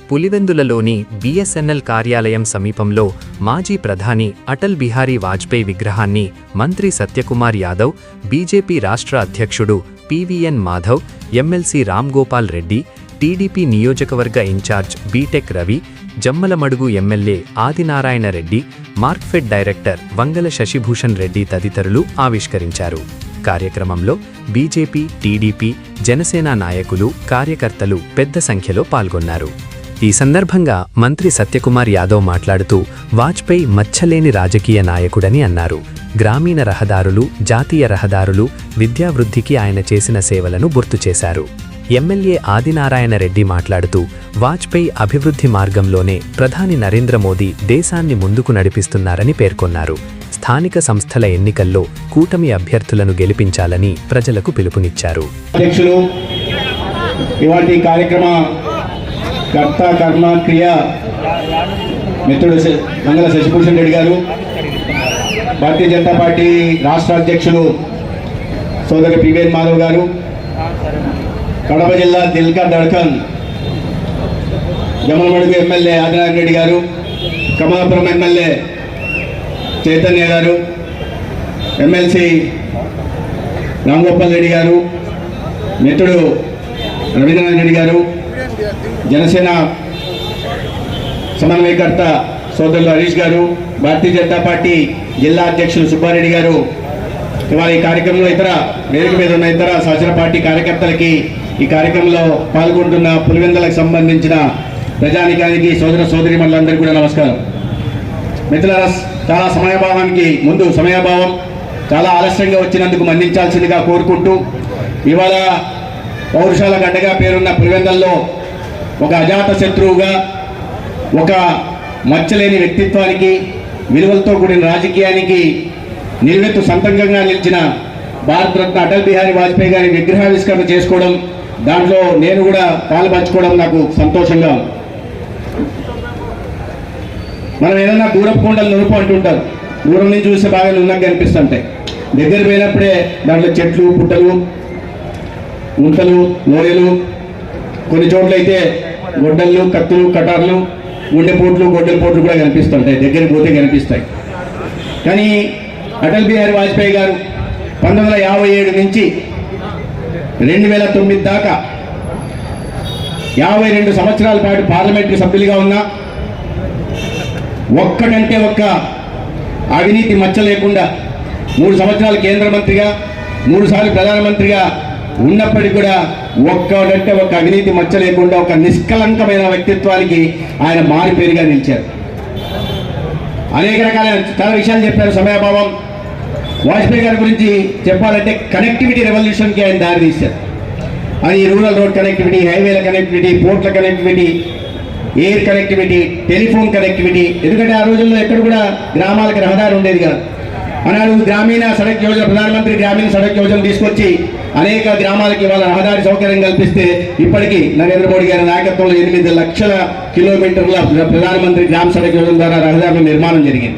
పులివెందులలోని BSNL కార్యాలయం సమీపంలో మాజీ ప్రధాని అటల్ బిహారీ వాజ్పేయి విగ్రహాన్ని మంత్రి సత్యకుమార్ యాదవ్, బీజేపీ రాష్ట్ర అధ్యక్షుడు PVN Madhav, MLC Ramgopal Reddy, TDP నియోజకవర్గ in-charge BTech Ravi, Jammalamadugu MLA Adinarayana Reddy, Markfed director Vangala Shashibhushan Reddy తదితరులు ఆవిష్కరించారు. కార్యక్రమంలో బీజేపీ, టీడీపీ, జనసేన నాయకులు, కార్యకర్తలు పెద్ద సంఖ్యలో పాల్గొన్నారు. ఈ సందర్భంగా మంత్రి సత్యకుమార్ యాదవ్ మాట్లాడుతూ వాజ్పేయి మచ్చలేని రాజకీయ నాయకుడని అన్నారు. గ్రామీణ రహదారులు, జాతీయ రహదారులు, విద్యావృద్ధికి ఆయన చేసిన సేవలను గుర్తు చేశారు. ఎమ్మెల్యే ఆదినారాయణ రెడ్డి మాట్లాడుతూ వాజ్పేయి అభివృద్ధి మార్గంలోనే ప్రధాని నరేంద్ర మోదీ దేశాన్ని ముందుకు నడిపిస్తున్నారని పేర్కొన్నారు. స్థానిక సంస్థల ఎన్నికల్లో కూటమి అభ్యర్థులను గెలిపించాలని ప్రజలకు పిలుపునిచ్చారు. అధ్యక్షులు, ఇవాటి కార్యక్రమ కర్త కర్మ క్రియ మిత్రుడు మంగళ శశిభూషణ్ రెడ్డి గారు, భారతీయ జనతా పార్టీ రాష్ట్ర అధ్యక్షులు సోదరి పివిఎన్ మాధవ్ గారు, కడప జిల్లా దిల్కా దడ్కన్ జమ్మలమడుగు ఎమ్మెల్యే ఆదినారాయణ రెడ్డి గారు, కమలాపురం ఎమ్మెల్యే చైతన్య గారు, ఎమ్మెల్సీ రామ్గోపాల్ రెడ్డి గారు, మిత్రుడు రవీంద్రనాథ్ రెడ్డి గారు, జనసేన సమన్వయకర్త సోదరులు హరీష్ గారు, భారతీయ జనతా పార్టీ జిల్లా అధ్యక్షులు సుబ్బారెడ్డి గారు, ఇవాళ ఈ కార్యక్రమంలో వేదిక మీద ఉన్న ఇతర సహచర పార్టీ కార్యకర్తలకి, ఈ కార్యక్రమంలో పాల్గొంటున్న పులివెందులకు సంబంధించిన ప్రజానికానికి, సోదర సోదరీమణులందరికీ కూడా నమస్కారం. మిత్రులారా, చాలా సమయాభావం చాలా ఆలస్యంగా వచ్చినందుకు మన్నించాల్సిందిగా కోరుకుంటూ, ఇవాళ పౌరుషాల గడ్డగా పేరున్న పులివెందుల్లో ఒక అజాత శత్రువుగా, ఒక మచ్చలేని వ్యక్తిత్వానికి, విలువలతో కూడిన రాజకీయానికి నిలువెత్తు సంతంగంగా నిలిచిన భారతరత్న అటల్ బిహారీ వాజ్పేయి గారి విగ్రహావిష్కరణ చేసుకోవడం, దాంట్లో నేను కూడా పాల్పంచుకోవడం నాకు సంతోషంగా. మనం ఏదైనా దూరపు కొండలు నురుపు అంటుంటారు, దూరం నుంచి చూస్తే బాగా నున్నగా కనిపిస్తుంటాయి, దగ్గర పోయినప్పుడే దాంట్లో చెట్లు, పుట్టలు, గుంటలు, లోయలు, కొన్ని చోట్ల అయితే గొడ్డళ్ళు, కత్తులు, కటార్లు, గుండెపోట్లు, గొడ్డల పోట్లు కూడా కనిపిస్తుంటాయి, దగ్గరికి పోతే కనిపిస్తాయి. కానీ అటల్ బిహారీ వాజ్పేయి గారు 1957 నుంచి 2009 దాకా 52 సంవత్సరాల పాటు పార్లమెంటరీ సభ్యులుగా ఉన్నా ఒక్కటంటే ఒక్క అవినీతి మచ్చ లేకుండా 3 సంవత్సరాలు కేంద్ర మంత్రిగా, 3 సార్లు ప్రధానమంత్రిగా ఉన్నప్పటికీ కూడా ఒక్కటంటే ఒక్క అవినీతి మచ్చ లేకుండా ఒక నిష్కలంకమైన వ్యక్తిత్వానికి ఆయన మారుపేరుగా నిలిచారు. అనేక రకాలైన చాలా విషయాలు చెప్పారు. సమయాభావం. వాజ్పేయి గారి గురించి చెప్పాలంటే కనెక్టివిటీ రెవల్యూషన్కి ఆయన దారి తీశారు. అది రూరల్ రోడ్ కనెక్టివిటీ, హైవేల కనెక్టివిటీ, పోర్ట్ల connectivity, air connectivity, telephone connectivity. ఎందుకంటే ఆ రోజుల్లో ఎక్కడ కూడా గ్రామాలకు రహదారి ఉండేది కాదు. ఆనాడు గ్రామీణ సడక్ యోజన, ప్రధానమంత్రి గ్రామీణ సడక్ యోజన తీసుకొచ్చి అనేక గ్రామాలకి వాళ్ళ రహదారి సౌకర్యం కల్పిస్తే ఇప్పటికీ నరేంద్ర మోడీ గారి నాయకత్వంలో 8 లక్షల కిలోమీటర్ల ప్రధానమంత్రి గ్రామ సడక్ యోజన ద్వారా రహదారుల నిర్మాణం జరిగింది.